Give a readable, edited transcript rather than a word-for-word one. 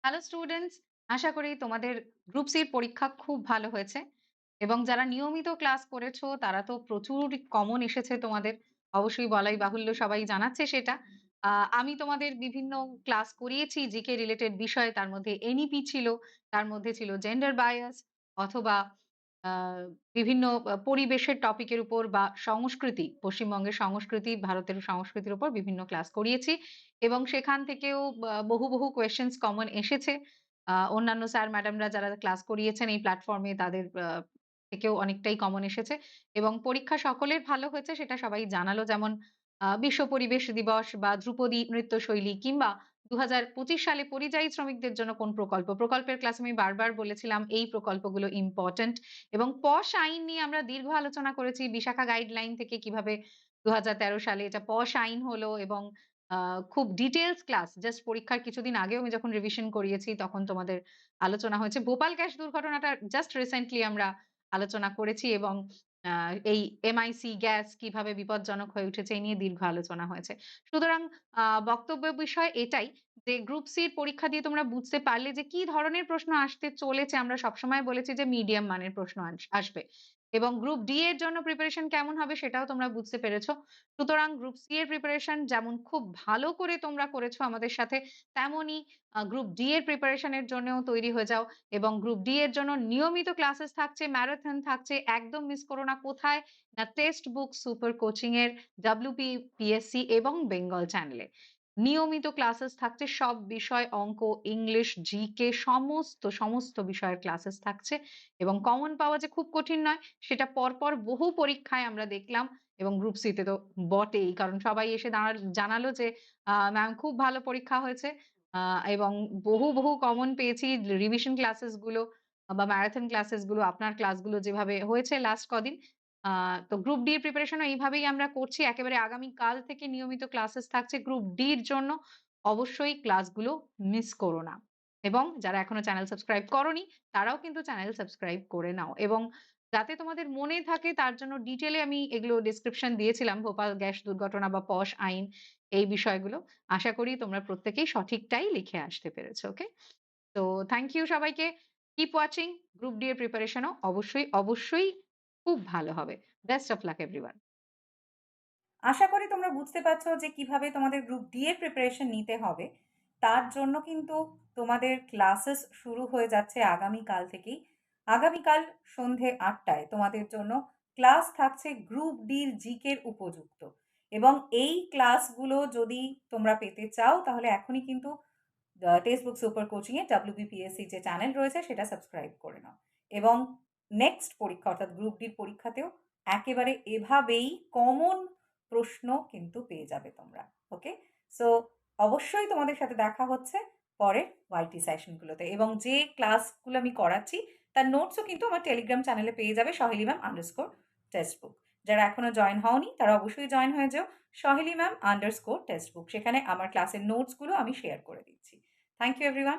Hello students, আশা করি তোমাদের group সির পরীক্ষা খুব ভালো হয়েছে এবং যারা নিয়মিত ক্লাস করেছো তারা তো প্রচুর কমন এসেছে তোমাদের। অবশ্যই বলাই বাহুল্য, সবাই জানাচ্ছে সেটা। আমি তোমাদের বিভিন্ন ক্লাস করিয়েছি জিকে রিলেটেড বিষয়ে, তার মধ্যে এনইপি ছিল, তার মধ্যে ছিল জেন্ডার বায়াস অথবা আহ, বিভিন্ন পরিবেশের টপিকের উপর বা সংস্কৃতি, পশ্চিমবঙ্গের সংস্কৃতি, ভারতের সংস্কৃতির উপর বিভিন্ন ক্লাস করিয়েছি এবং সেখান থেকেও বহু বহু কোয়েশ্চেন্স কমন এসেছে। অন্যান্য স্যার ম্যাডামরা যারা ক্লাস করিয়েছেন এই প্ল্যাটফর্মে তাদের থেকেও অনেকটাই কমন এসেছে এবং পরীক্ষা সকলের ভালো হয়েছে সেটা সবাই জানালো। যেমন বিশ্ব পরিবেশ দিবস বা ধ্রুপদী নৃত্যশৈলী কিংবা 2025 সালে পরিযায়ী শ্রমিকদের জন্য কোন প্রকল্পের ক্লাস আমি বারবার বলেছিলাম এই প্রকল্পগুলো ইম্পর্ট্যান্ট। এবং পশ আইন নিয়ে আমরা দীর্ঘ আলোচনা করেছি, বিশাখা গাইডলাইন থেকে কিভাবে 2013 সালে এটা পশ আইন হলো এবং খুব ডিটেইলস ক্লাস জাস্ট পরীক্ষার কিছুদিন আগেও আমি যখন রিভিশন করিয়েছি তখন তোমাদের আলোচনা হয়েছে। ভোপাল গ্যাস দুর্ঘটনাটা জাস্ট রিসেন্টলি আমরা আলোচনা করেছি এবং এই এমআইসি গ্যাস কিভাবে বিপজ্জনক হয়ে উঠেছে এই নিয়ে দীর্ঘ আলোচনা হয়েছে। সুতরাং বক্তব্য বিষয় এটাই যে গ্রুপ সির পরীক্ষা দিয়ে তোমরা বুঝতে পারলে যে কি ধরনের প্রশ্ন আসতে চলেছে। আমরা সবসময় বলেছি যে মিডিয়াম মানের প্রশ্ন আসবে এবং গ্রুপ ডি এর জন্য প্রিপারেশন কেমন হবে সেটাও তোমরা বুঝতে পেরেছো। সুতরাং গ্রুপ সি এর প্রিপারেশন যেমন খুব ভালো করে তোমরা করেছো আমাদের সাথে, তেমনই গ্রুপ ডি এর প্রিপারেশনের জন্যও তৈরি হয়ে যাও এবং গ্রুপ ডি এর জন্য নিয়মিত ক্লাসেস থাকছে, ম্যারাথন থাকছে, একদম মিস করো না। কোথায় না, টেক্সট বুক সুপার কোচিং এর WPPSC এবং বেঙ্গল চ্যানেলে নিয়মিত ক্লাসেস থাকছে। সব বিষয়, অঙ্ক, ইংলিশ, জিকে, সমস্ত সমস্ত বিষয়ের ক্লাসেস থাকছে এবং কমন পাওয়া যে খুব কঠিন নয় সেটা পরপর বহু পরীক্ষায় আমরা দেখলাম এবং গ্রুপ সি তে তো বটেই, কারণ সবাই এসে জানালো যে ম্যাম খুব ভালো পরীক্ষা হয়েছে এবং বহু বহু কমন পেয়েছি। রিভিশন ক্লাসেস গুলো বা ম্যারাথন ক্লাসেস গুলো, আপনার ক্লাসগুলো যেভাবে হয়েছে লাস্ট কদিন, তো গ্রুপ ডি এর প্রিপারেশনও এইভাবেই আমরা করছি। একেবারে আগামী কাল থেকে নিয়মিত ক্লাসেস থাকছে গ্রুপ ডি এর জন্য। অবশ্যই ক্লাসগুলো মিস করো না এবং যারা এখনো চ্যানেল সাবস্ক্রাইব করোনি তারাও কিন্তু চ্যানেল সাবস্ক্রাইব করে নাও এবং যাতে তোমাদের মনে থাকে তার জন্য ডিটেলে আমি এগুলো ডেসক্রিপশন দিয়েছিলাম, ভোপাল গ্যাস দুর্ঘটনা বা পশ আইন, এই বিষয়গুলো। আশা করি তোমরা প্রত্যেকেই সঠিকটাই লিখে আসতে পেরেছো। ওকে, তো থ্যাংক ইউ সবাইকে। Keep watching. গ্রুপ ডি এর প্রিপারেশনও অবশ্যই অবশ্যই খুব ভালো হবে। Best of luck everyone. আশা করি তোমরা বুঝতে পারছো যে কিভাবে তোমাদের গ্রুপ ডি এর প্রিপারেশন নিতে হবে। তার জন্য কিন্তু তোমাদের ক্লাসেস শুরু হয়ে যাচ্ছে আগামীকাল থেকেই। আগামীকাল সন্ধে 8টায় তোমাদের জন্য ক্লাস থাকছে গ্রুপ ডির জিকের উপযুক্ত। এবং এই ক্লাসগুলো যদি তোমরা পেতে চাও তাহলে এখনই কিন্তু টেক্সট বুক সুপার কোচিং এ WBPSC যে চ্যানেল রয়েছে সেটা সাবস্ক্রাইব করে নাও। এবং নেক্সট পরীক্ষা অর্থাৎ গ্রুপ ডির পরীক্ষাতেও একেবারে এভাবেই কমন প্রশ্ন কিন্তু পেয়ে যাবে তোমরা। ওকে, সো অবশ্যই তোমাদের সাথে দেখা হচ্ছে পরের ওয়াইটি সেশনগুলোতে। এবং যে ক্লাসগুলো আমি করাচ্ছি তার নোটসও কিন্তু আমার টেলিগ্রাম চ্যানেলে পেয়ে যাবে, Saheli ma'am underscore text book. যারা এখনো জয়েন হওনি তারা অবশ্যই জয়েন হয়ে যাও, Saheli ma'am underscore text book. সেখানে আমার ক্লাসের নোটসগুলো আমি শেয়ার করে দিচ্ছি। Thank you everyone.